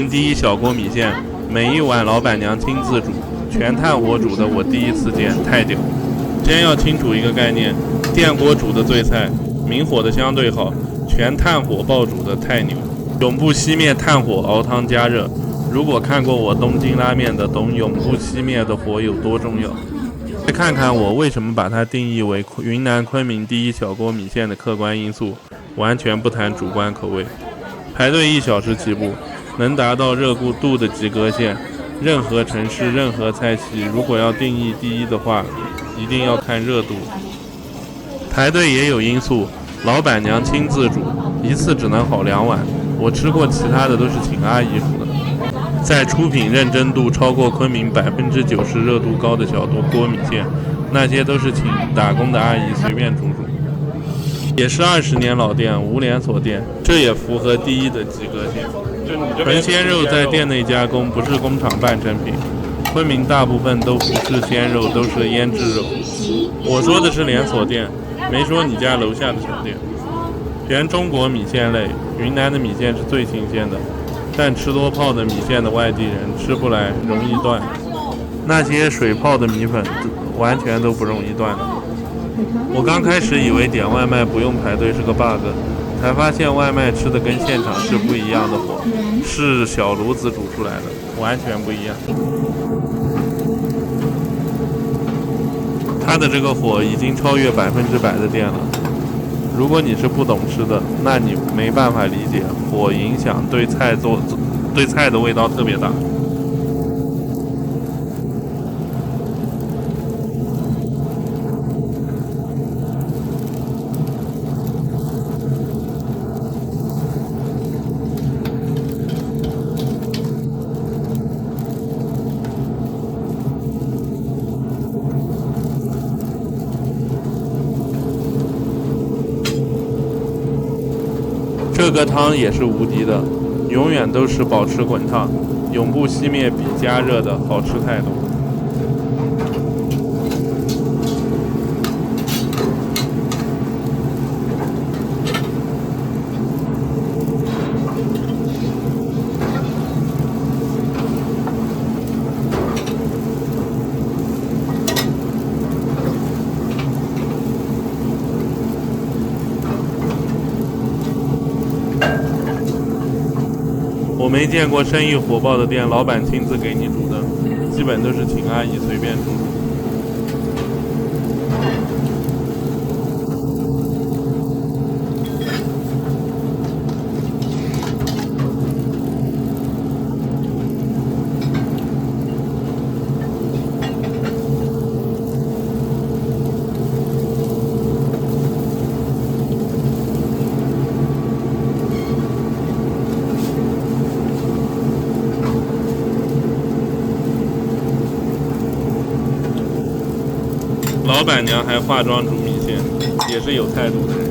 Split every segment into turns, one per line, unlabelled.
第一小锅米线，每一碗老板娘亲自煮，全炭火煮的，我第一次见，太屌！先要清楚一个概念，电锅煮的最菜，明火的相对好，全炭火爆煮的太牛。永不熄灭炭火熬汤加热，如果看过我东京拉面的，懂永不熄灭的火有多重要。再看看我为什么把它定义为云南昆明第一小锅米线的客观因素，完全不谈主观口味。排队1小时起步，能达到热度的及格线。任何城市任何菜系，如果要定义第一的话，一定要看热度。排队也有因素，老板娘亲自煮，一次只能好2碗。我吃过其他的都是请阿姨煮的。在出品认真度超过昆明90%热度高的小锅米线，那些都是请打工的阿姨随便煮。也是20年老店，无连锁店，这也符合第一的及格线。纯鲜肉在店内加工，不是工厂半成品。昆明大部分都不是鲜肉，都是腌制肉。我说的是连锁店，没说你家楼下的小店。全中国米线类，云南的米线是最新鲜的，但吃多泡的米线的外地人吃不来，容易断。那些水泡的米粉完全都不容易断的。我刚开始以为点外卖不用排队是个 bug， 才发现外卖吃的跟现场是不一样的火，是小炉子煮出来的，完全不一样。它的这个火已经超越100%的电了。如果你是不懂吃的，那你没办法理解火影响对菜的味道特别大。这个汤也是无敌的，永远都是保持滚烫，永不熄灭，比加热的好吃太多。我没见过生意火爆的店，老板亲自给你煮的，基本都是请阿姨随便煮。老板娘还化妆煮米线，也是有态度的人。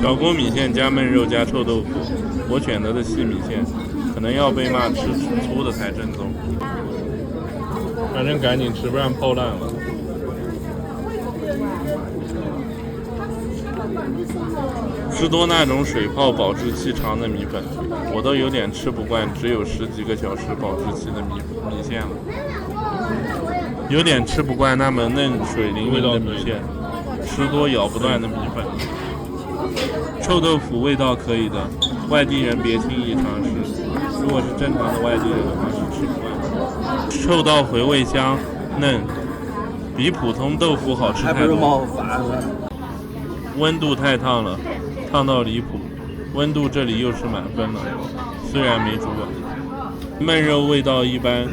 小锅米线加焖肉加臭豆腐，我选择的细米线，可能要被骂吃粗的才正宗。反正赶紧吃，不然泡烂了。吃多那种水泡保质期长的米粉，我都有点吃不惯只有10几个小时保质期的米线了。有点吃不惯那么嫩水灵灵的米线，吃多咬不断的米粉。臭豆腐味道可以的，外地人别轻易尝试。如果是正常的外地人的话是吃不惯。臭到回味香嫩，比普通豆腐好吃太多。温度太烫了，烫到离谱。温度这里又是满分了，虽然没煮完。焖肉味道一般，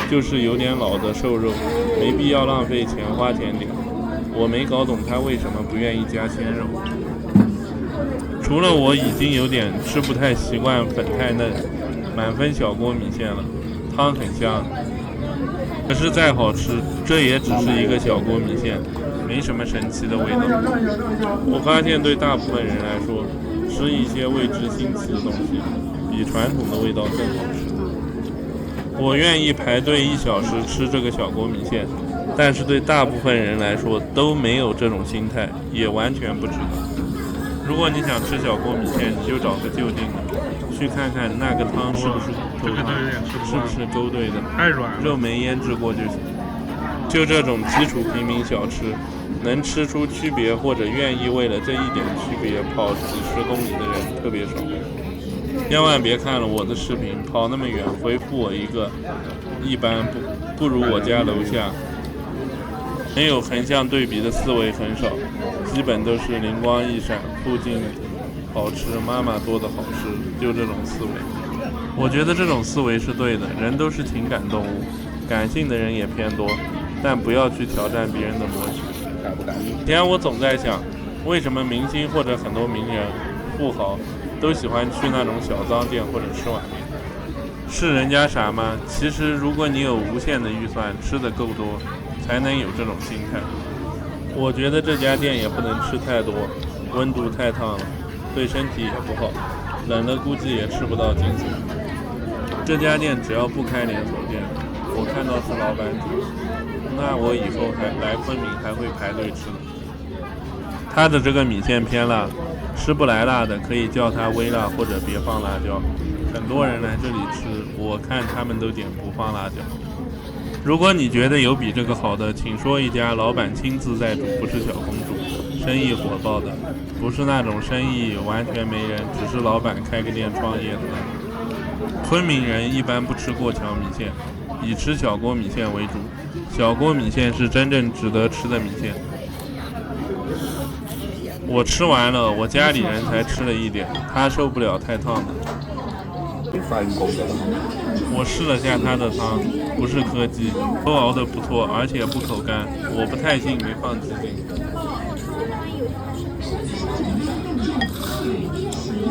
就是有点老的瘦肉，没必要浪费钱花甜点。我没搞懂他为什么不愿意加鲜肉。除了我已经有点吃不太习惯粉太嫩，满分小锅米线了，汤很香。可是再好吃，这也只是一个小锅米线，没什么神奇的味道。我发现对大部分人来说，吃一些未知新奇的东西，比传统的味道更好吃。我愿意排队1小时吃这个小锅米线，但是对大部分人来说都没有这种心态，也完全不值得。如果你想吃小锅米线，你就找个就近的，去看看那个汤是不是骨头汤，是不是勾兑的，
太软了，
肉没腌制过就行。就这种基础平民小吃，能吃出区别或者愿意为了这一点区别跑几10公里的人特别少。千万别看了我的视频跑那么远回复我一个一般不如我家楼下。没有横向对比的思维很少，基本都是灵光一闪，附近好吃，妈妈做的好吃，就这种思维。我觉得这种思维是对的，人都是情感动物，感性的人也偏多，但不要去挑战别人的模式。以前我总在想，为什么明星或者很多名人、富豪都喜欢去那种小脏店或者吃碗面？是人家傻吗？其实如果你有无限的预算，吃的够多，才能有这种心态。我觉得这家店也不能吃太多，温度太烫了，对身体也不好，冷了估计也吃不到精髓。这家店只要不开连锁店，我看到是老板煮，那我以后还来昆明还会排队吃的。他的这个米线偏辣，吃不来辣的可以叫他微辣或者别放辣椒。很多人来这里吃，我看他们都点不放辣椒。如果你觉得有比这个好的，请说一家老板亲自在煮，不是小公主，生意火爆的，不是那种生意完全没人，只是老板开个店创业的那种。昆明人一般不吃过桥米线，以吃小锅米线为主。小锅米线是真正值得吃的米线。我吃完了，我家里人才吃了一点，他受不了太烫的。我试了下他的汤，不是柯基，都熬得不错，而且不口干。我不太信没放鸡精。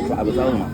抓不着嘛。